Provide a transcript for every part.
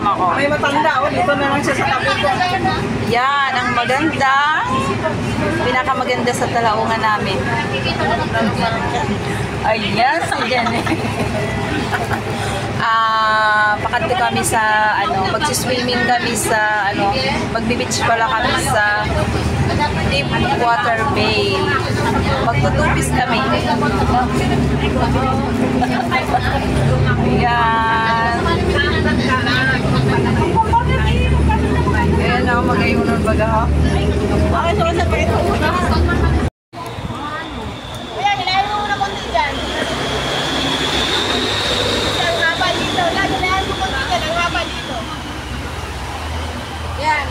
kasama ko. May matanda, dito na lang siya sa tabi ko. Yan, ang maganda. Pinakamaganda sa talaungan namin. Ayan, si Jenny. Pakante kami sa, magsiswimming kami sa, magbi-beach pala kami sa Deep Water Bay. Magtutupis kami. Ayan. Ayan ako mag-ayunan baga ha. Bakit naman sa pwede ko na? Ayan, nilayan mo muna konti dyan. Ang haba dito. Nilayan mo konti dyan. Ang haba dito. Yan.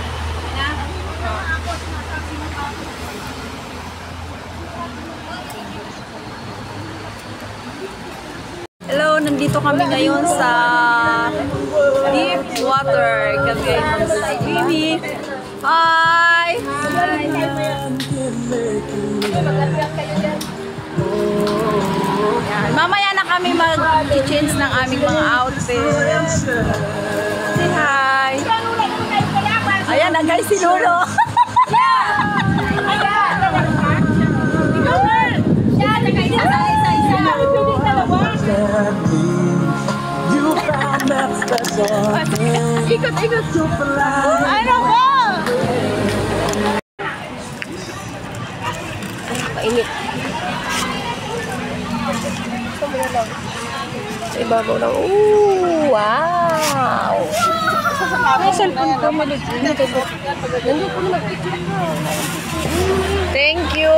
Hello, nandito kami ngayon sa Deep Water. Kami mag-swimming. Hi! Yan. Mamaya na kami mag-change ng aming mga outfits. Say hi! Ayan na guys, si Lolo! Ikot-ikot. Ano ba? Painit. Sa ibabaw lang. Ooh, wow! May cellphone ka, thank you!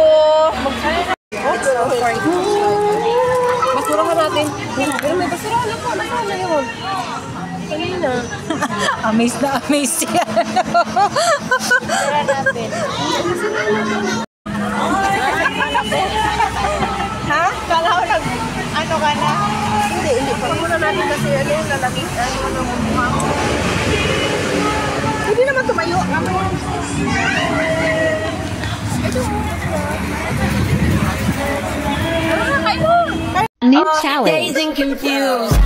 Basura ka natin. May basura. Ano po? Ano yun? Kanina. Amaze na amaze siya. Basura natin. Ha? Kala ko ano ka na? Hindi. Pagmuna natin kasi lalagay. Mukha ko. Hindi naman tumayo. New challenge. Dazed and confused.